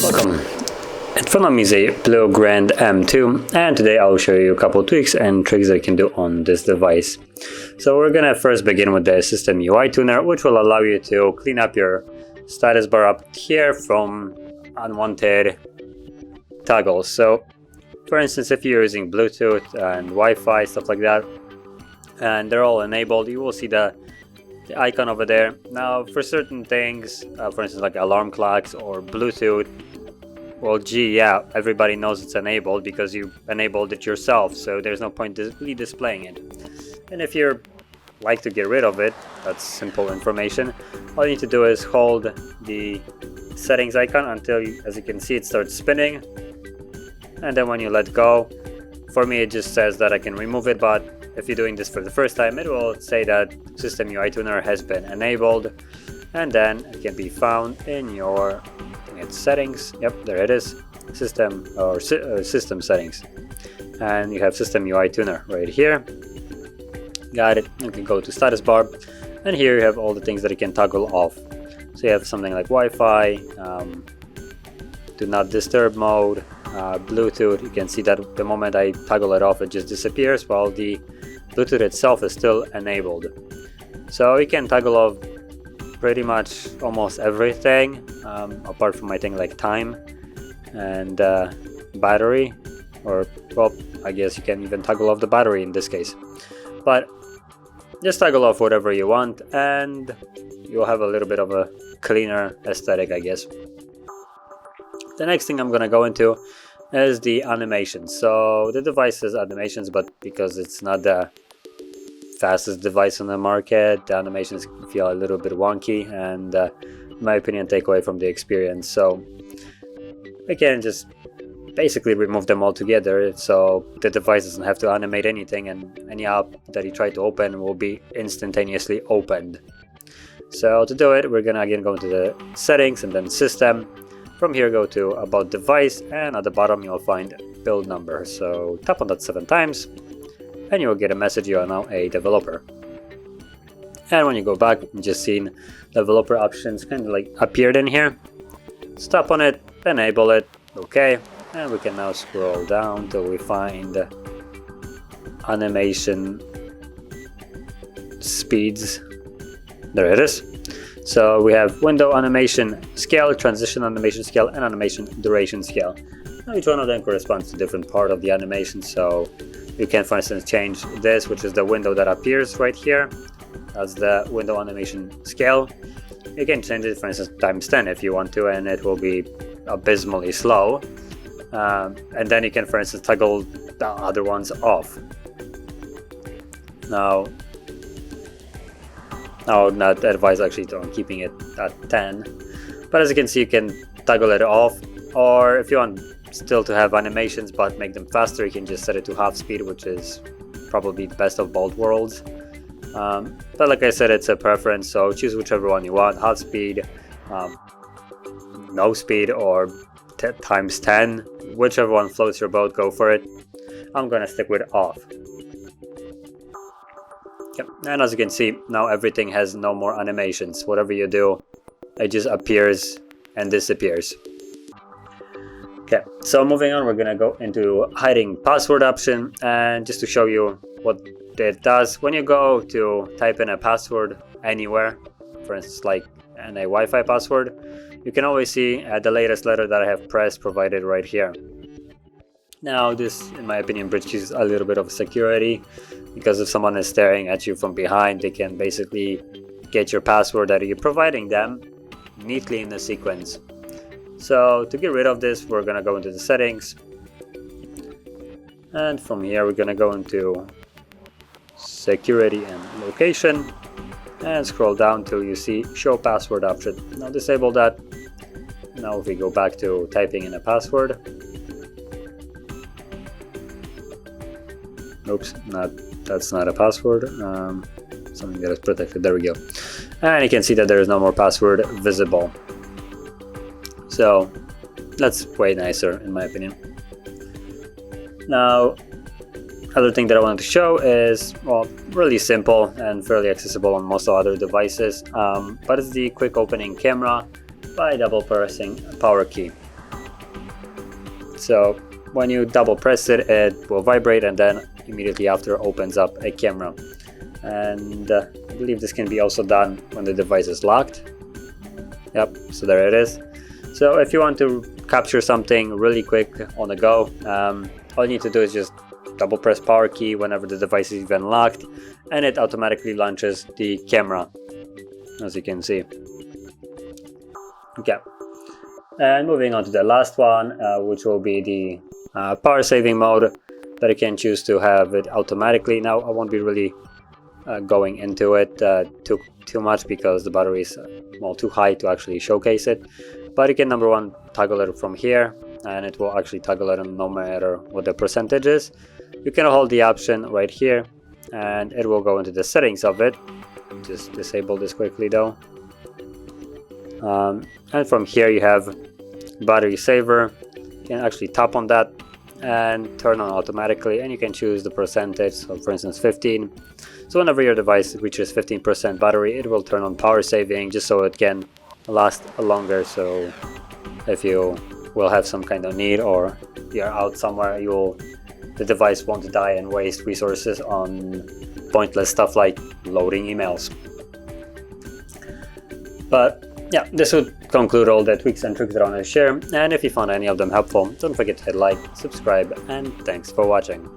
Welcome. In front of me is a BLU Grand M2, and today I'll show you a couple tweaks and tricks that you can do on this device. So we're gonna first begin with the System UI Tuner, which will allow you to clean up your status bar up here from unwanted toggles. So for instance, if you're using Bluetooth and Wi-Fi, stuff like that, and they're all enabled, you will see the icon over there. Now for certain things, for instance like alarm clocks or Bluetooth, well gee, yeah, everybody knows it's enabled because you enabled it yourself, so there's no point displaying it. And if you like to get rid of it, that's simple information. All you need to do is hold the settings icon until as you can see, it starts spinning, and then when you let go, for me it just says that I can remove it, but if you're doing this for the first time, it will say that System UI Tuner has been enabled, and then it can be found in your settings. Yep, there it is, system settings, and you have System UI Tuner right here. Got it. You can go to status bar, and here you have all the things that you can toggle off. So you have something like Wi-Fi, do not disturb mode, Bluetooth. You can see that the moment I toggle it off, it just disappears, while the Bluetooth itself is still enabled. So you can toggle off pretty much almost everything, apart from I think like time and battery, or well, I guess you can even toggle off the battery in this case. But just toggle off whatever you want, and you'll have a little bit of a cleaner aesthetic, I guess. The next thing I'm gonna go into is the animations. So the device has animations, but because it's not the fastest device on the market, the animations feel a little bit wonky, and in my opinion take away from the experience. So I can just basically remove them altogether, so the device doesn't have to animate anything, and any app that you try to open will be instantaneously opened. So to do it, we're gonna again go into the settings and then system. From here, go to about device, and at the bottom you'll find build number. So tap on that 7 times, and you will get a message you are now a developer. And when you go back, you just seen developer options kind of like appeared in here. Stop on it, enable it, okay, and we can now scroll down till we find animation speeds. There it is. So we have window animation scale, transition animation scale, and animation duration scale. Now each one of them corresponds to a different part of the animation. So you can, for instance, change this, which is the window that appears right here. That's the window animation scale. You can change it, for instance, times 10 if you want to, and it will be abysmally slow. And then you can, for instance, toggle the other ones off. Now I would not advise actually on keeping it at 10, but as you can see, you can toggle it off, or if you want still to have animations but make them faster, you can just set it to half speed, which is probably the best of both worlds. But like I said, it's a preference, so choose whichever one you want, half speed, no speed, or times 10, whichever one floats your boat, go for it. I'm gonna stick with off. Yep. And as you can see, now everything has no more animations. Whatever you do, it just appears and disappears. Okay, so moving on, we're gonna go into hiding password option, and just to show you what it does, when you go to type in a password anywhere, for instance like in a Wi-Fi password, you can always see the latest letter that I have pressed provided right here. Now this, in my opinion, breaches a little bit of security, because if someone is staring at you from behind, they can basically get your password that you're providing them neatly in the sequence. So to get rid of this, we're gonna go into the settings, and from here we're gonna go into security and location, and scroll down till you see show password option. Now disable that. Now if we go back to typing in a password, oops, that's not a password, something that is protected, there we go. And you can see that there is no more password visible. So that's way nicer in my opinion. Now other thing that I wanted to show is, well, really simple and fairly accessible on most other devices, but it's the quick opening camera by double pressing a power key. So when you double press it, it will vibrate and then immediately after opens up a camera. And I believe this can be also done when the device is locked. Yep, so there it is. So if you want to capture something really quick on the go, all you need to do is just double press power key whenever the device is even locked, and it automatically launches the camera, as you can see. Okay, and moving on to the last one, which will be the power saving mode, that you can choose to have it automatically. Now I won't be really going into it too much because the battery is well too high to actually showcase it, but you can, number one, toggle it from here, and it will actually toggle it no matter what the percentage is. You can hold the option right here and it will go into the settings of it. Just disable this quickly though, and from here you have battery saver. You can actually tap on that and turn on automatically, and you can choose the percentage, so for instance 15. So whenever your device reaches 15% battery, it will turn on power saving, just so it can last longer. So if you will have some kind of need or you're out somewhere, the device won't die and waste resources on pointless stuff like loading emails. But yeah, this would conclude all the tweaks and tricks that I want to share, and if you found any of them helpful, don't forget to hit like, subscribe, and thanks for watching.